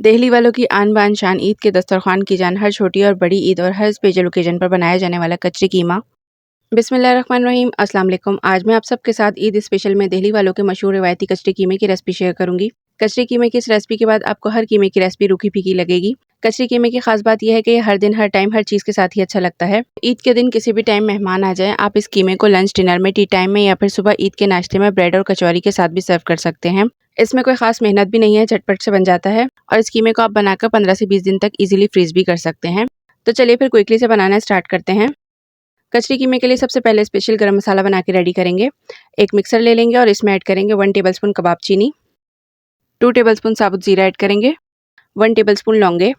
दिल्ली वालों की आन बान शान ईद के दस्तरखान की जान हर छोटी और बड़ी ईद और हर स्पेशल ओकेजन पर बनाया जाने वाला कचरी कीमा। बिस्मिल्लाहिर्रहमानिर्रहीम, अस्सलाम वालेकुम। आज मैं आप सबके साथ ईद स्पेशल में दिल्ली वालों के मशहूर रिवायती कचरी कीमे की रेसिपी शेयर करूंगी। कचरी कीमे की इस रेसिपी के बाद आपको हर कीमे की रेसिपी रूखी फीकी लगेगी। कचरी कीमे की खास बात यह है कि हर दिन हर टाइम हर चीज़ के साथ ही अच्छा लगता है। ईद के दिन किसी भी टाइम मेहमान आ जाए, आप इस कीमे को लंच, डिनर में, टी टाइम में या फिर सुबह ईद के नाश्ते में ब्रेड और कचौरी के साथ भी सर्व कर सकते हैं। इसमें कोई खास मेहनत भी नहीं है, झटपट से बन जाता है और इस कीमे को आप बनाकर 15 से 20 दिन तक इजीली फ्रीज भी कर सकते हैं। तो चलिए फिर क्विकली से बनाना स्टार्ट करते हैं। कचरी कीमे के लिए सबसे पहले स्पेशल गरम मसाला बना के रेडी करेंगे। एक मिक्सर ले लेंगे और इसमें ऐड करेंगे 1 टेबलस्पून कबाब चीनी, 2 टेबलस्पून साबुत जीरा ऐड करेंगे, 1 टेबलस्पून लौंगे,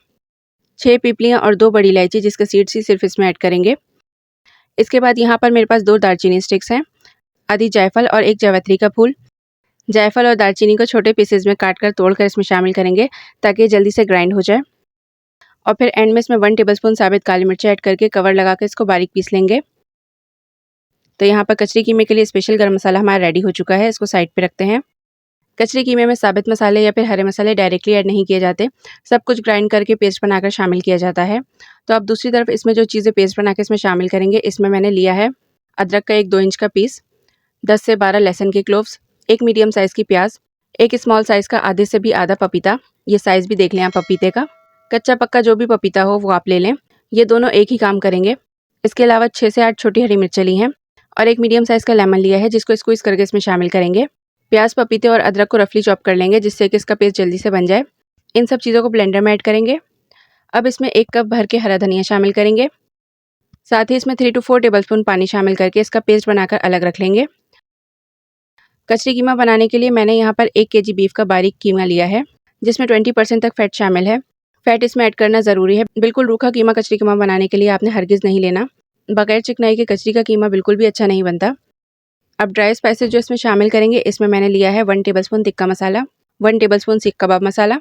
6 पीपलियाँ और 2 बड़ी इलायची जिसका सीड्स ही सिर्फ इसमें ऐड करेंगे। इसके बाद यहाँ पर मेरे पास 2 दालचीनी स्टिक्स हैं, आधी जायफल और 1 जावित्री का फूल। जायफल और दालचीनी को छोटे पीसेज में काट कर तोड़कर इसमें शामिल करेंगे ताकि ये जल्दी से ग्राइंड हो जाए। और फिर एंड में इसमें 1 टेबलस्पून साबित काली मिर्च ऐड करके कवर लगाकर इसको बारीक पीस लेंगे। तो यहाँ पर कचरी कीमे के लिए स्पेशल गरम मसाला हमारा रेडी हो चुका है, इसको साइड पे रखते हैं। कचरी कीमे में साबित मसाले या फिर हरे मसाले डायरेक्टली ऐड नहीं किए जाते, सब कुछ ग्राइंड करके पेस्ट बनाकर शामिल किया जाता है। तो अब दूसरी तरफ इसमें जो चीज़ें पेस्ट बना के इसमें शामिल करेंगे, इसमें मैंने लिया है अदरक का 1-2 इंच का पीस, 10 से 12 लहसुन के क्लोव्स, 1 मीडियम साइज़ की प्याज, 1 स्मॉल साइज़ का आधे से भी आधा पपीता। ये साइज़ भी देख लें आप पपीते का, कच्चा पक्का जो भी पपीता हो वो आप ले लें। ये दोनों एक ही काम करेंगे। इसके अलावा 6 से 8 छोटी हरी मिर्च ली हैं और 1 मीडियम साइज़ का लेमन लिया है जिसको स्क्वीज़ करके इसमें शामिल करेंगे। प्याज, पपीते और अदरक को रफली चॉप कर लेंगे जिससे कि इसका पेस्ट जल्दी से बन जाए। इन सब चीज़ों को ब्लेंडर में ऐड करेंगे। अब इसमें 1 कप भर के हरा धनिया शामिल करेंगे। साथ ही इसमें 3 to 4 टेबलस्पून पानी शामिल करके इसका पेस्ट बनाकर अलग रख लेंगे। कचरी कीमा बनाने के लिए मैंने यहाँ पर 1 केजी बीफ का बारीक कीमा लिया है जिसमें 20% तक फैट शामिल है। फैट इसमें ऐड करना ज़रूरी है। बिल्कुल रूखा कीमा कचरी कीमा बनाने के लिए आपने हरगिज़ नहीं लेना। बगैर चिकनाई के कचरी का कीमा बिल्कुल भी अच्छा नहीं बनता। अब ड्राई स्पाइसेस जो इसमें शामिल करेंगे, इसमें मैंने लिया है 1 टेबलस्पून तिक्का मसाला, 1 टेबलस्पून सीख कबाब मसाला,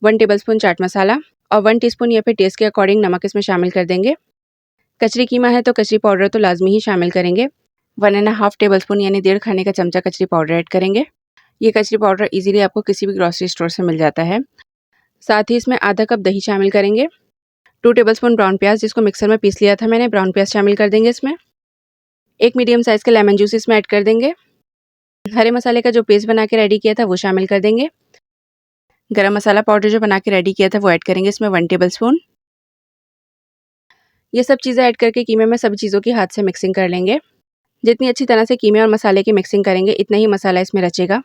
1 टेबलस्पून चाट मसाला और 1 टीस्पून या फिर टेस्ट के अकॉर्डिंग नमक इसमें शामिल कर देंगे। कचरी कीमा है तो कचरी पाउडर तो लाजमी ही शामिल करेंगे। 1.5 टेबलस्पून यानी 1.5 खाने का चमचा कचरी पाउडर ऐड करेंगे। ये कचरी पाउडर इजीली आपको किसी भी ग्रोसरी स्टोर से मिल जाता है। साथ ही इसमें आधा कप दही शामिल करेंगे, 2 टेबलस्पून ब्राउन प्याज जिसको मिक्सर में पीस लिया था मैंने, ब्राउन प्याज शामिल कर देंगे इसमें। 1 मीडियम साइज़ का लेमन जूस इसमें ऐड कर देंगे। हरे मसाले का जो पेस्ट बना के रेडी किया था वो शामिल कर देंगे। गरम मसाला पाउडर जो बना के रेडी किया था वो ऐड करेंगे इसमें 1 टेबलस्पून। ये सब चीज़ें ऐड करके कीमे में सभी चीज़ों की हाथ से मिक्सिंग कर लेंगे। जितनी अच्छी तरह से कीमे और मसाले की मिक्सिंग करेंगे इतना ही मसाला इसमें रचेगा।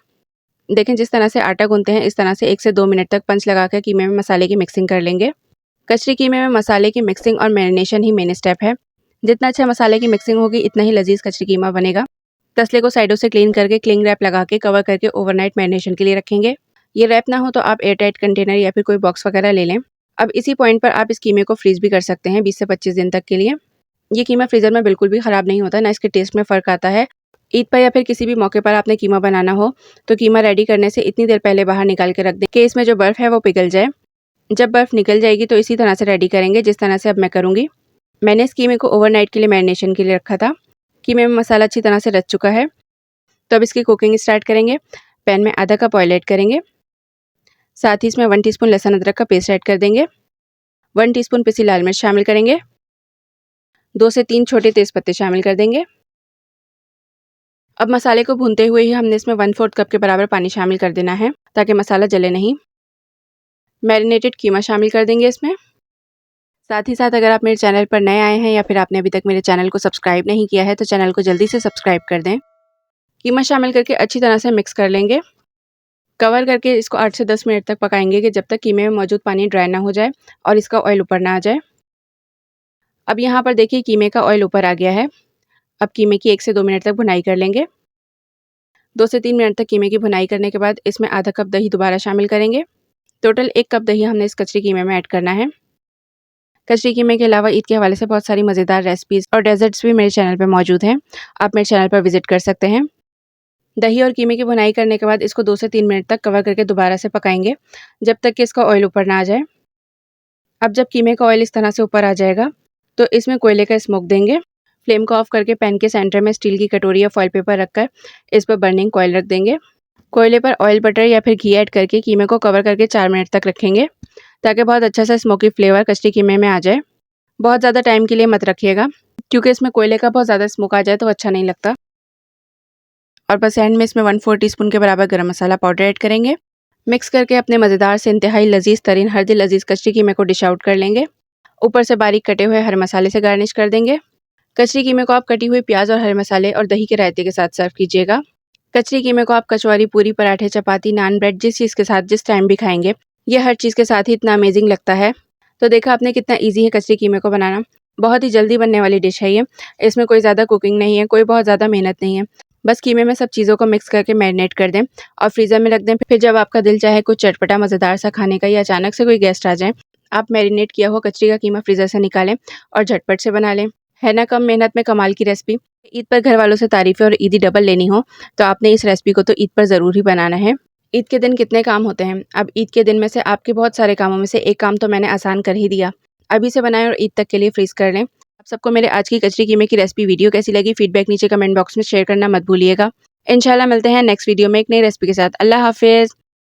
देखें जिस तरह से आटा गूंथते हैं इस तरह से 1 से 2 मिनट तक पंच लगाकर कीमे में मसाले की मिक्सिंग कर लेंगे। कचरी कीमे में मसाले की मिक्सिंग और मैरिनेशन ही मेन स्टेप है। जितना अच्छा मसाले की मिक्सिंग होगी इतना ही लजीज कचरी कीमा बनेगा। तसले को साइडों से क्लीन करके क्लिंग रैप लगा के कवर करके ओवरनाइट मैरिनेशन के लिए रखेंगे। ये रैप ना हो तो आप एयरटाइट कंटेनर या फिर कोई बॉक्स वगैरह ले लें। अब इसी पॉइंट पर आप इस कीमे को फ्रीज भी कर सकते हैं 20 से 25 दिन तक के लिए। ये कीमा फ्रीजर में बिल्कुल भी ख़राब नहीं होता, ना इसके टेस्ट में फ़र्क आता है। ईद पर या फिर किसी भी मौके पर आपने कीमा बनाना हो तो कीमा रेडी करने से इतनी देर पहले बाहर निकाल के रख दें कि इसमें जो बर्फ़ है वो पिघल जाए। जब बर्फ़ निकल जाएगी तो इसी तरह से रेडी करेंगे जिस तरह से अब मैं करूँगी। मैंने इस कीमे को ओवरनाइट के लिए मैरिनेशन के लिए रखा था। कीमे में मसाला अच्छी तरह से रच चुका है, तो अब इसकी कुकिंग स्टार्ट करेंगे। पैन में आधा कप ऑयल ऐड करेंगे। साथ ही इसमें 1 टीस्पून लहसुन अदरक का पेस्ट ऐड कर देंगे। 1 टीस्पून पिसी लाल मिर्च शामिल करेंगे। 2 से 3 छोटे तेज़पत्ते शामिल कर देंगे। अब मसाले को भूनते हुए ही हमने इसमें 1/4 कप के बराबर पानी शामिल कर देना है ताकि मसाला जले नहीं। मैरिनेटेड कीमा शामिल कर देंगे इसमें। साथ ही साथ अगर आप मेरे चैनल पर नए आए हैं या फिर आपने अभी तक मेरे चैनल को सब्सक्राइब नहीं किया है तो चैनल को जल्दी से सब्सक्राइब कर दें। कीमा शामिल करके अच्छी तरह से मिक्स कर लेंगे। कवर करके इसको 8 से 10 मिनट तक पकाएंगे कि जब तक कीमे में मौजूद पानी ड्राई ना हो जाए और इसका ऑयल ऊपर ना आ जाए। अब यहाँ पर देखिए कीमे का ऑयल ऊपर आ गया है। अब कीमे की 1 से 2 मिनट तक भुनाई कर लेंगे। 2 से 3 मिनट तक कीमे की भुनाई करने के बाद इसमें आधा कप दही दोबारा शामिल करेंगे। टोटल 1 कप दही हमने इस कचरी कीमे में ऐड करना है। कचरी कीमे के अलावा ईद के हवाले से बहुत सारी मज़ेदार रेसिपीज़ और डेजर्ट्स भी मेरे चैनल पर मौजूद हैं, आप मेरे चैनल पर विजिट कर सकते हैं। दही और कीमे की भुनाई करने के बाद इसको 2 से 3 मिनट तक कवर करके दोबारा से पकाएंगे जब तक कि इसका ऑयल ऊपर ना आ जाए। अब जब कीमे का ऑयल इस तरह से ऊपर आ जाएगा तो इसमें कोयले का स्मोक देंगे। फ्लेम को ऑफ करके पैन के सेंटर में स्टील की कटोरी या फॉइल पेपर रखकर इस पर बर्निंग कॉयल रख देंगे। कोयले पर ऑयल, बटर या फिर घी ऐड करके कीमे को कवर करके 4 मिनट तक रखेंगे ताकि बहुत अच्छा सा स्मोकी फ्लेवर कचरी कीमे में आ जाए। बहुत ज़्यादा टाइम के लिए मत रखिएगा क्योंकि इसमें कोयले का बहुत ज़्यादा स्मोक आ जाए तो अच्छा नहीं लगता। और बस एंड में इसमें 1/4 टीस्पून के बराबर गरम मसाला पाउडर ऐड करेंगे। मिक्स करके अपने मज़ेदार से इंतहाई लजीज तरीन हर दिल लजीज कचरी कीमे को डिश आउट कर लेंगे। ऊपर से बारीक कटे हुए हरे मसाले से गार्निश कर देंगे। कचरी कीमे को आप कटी हुई प्याज और हरे मसाले और दही के रायते के साथ सर्व कीजिएगा। कचरी कीमे को आप कचौरी, पूरी, पराठे, चपाती, नान, ब्रेड जिस चीज़ के साथ जिस टाइम भी खाएंगे, ये हर चीज़ के साथ ही इतना अमेजिंग लगता है। तो देखा आपने कितना ईजी है कचरी कीमे को बनाना। बहुत ही जल्दी बनने वाली डिश है ये। इसमें कोई ज़्यादा कुकिंग नहीं है, कोई बहुत ज़्यादा मेहनत नहीं है। बस कीमे में सब चीज़ों को मिक्स करके मैरिनेट कर दें और फ्रीज़र में रख दें। फिर जब आपका दिल चाहे कुछ चटपटा मज़ेदार सा खाने का या अचानक से कोई गेस्ट आ जाए, आप मैरिनेट किया हुआ कचरी का कीमा फ्रीज़र से निकालें और झटपट से बना लें। है ना कम मेहनत में कमाल की रेसिपी। ईद पर घर वालों से तारीफ़ें और ईदी डबल लेनी हो तो आपने इस रेसिपी को तो ईद पर ज़रूर ही बनाना है। ईद के दिन कितने काम होते हैं। अब ईद के दिन में से आपके बहुत सारे कामों में से एक काम तो मैंने आसान कर ही दिया। अभी से बनाएं और ईद तक के लिए फ्रीज़ कर लें। आप सबको मेरे आज की कचरी कीमे की रेसिपी वीडियो कैसी लगी, फीडबैक नीचे कमेंट बॉक्स में शेयर करना मत भूलिएगा। इंशाल्लाह मिलते हैं नेक्स्ट वीडियो में एक नई रेसिपी के साथ। अल्लाह हाफ़िज़।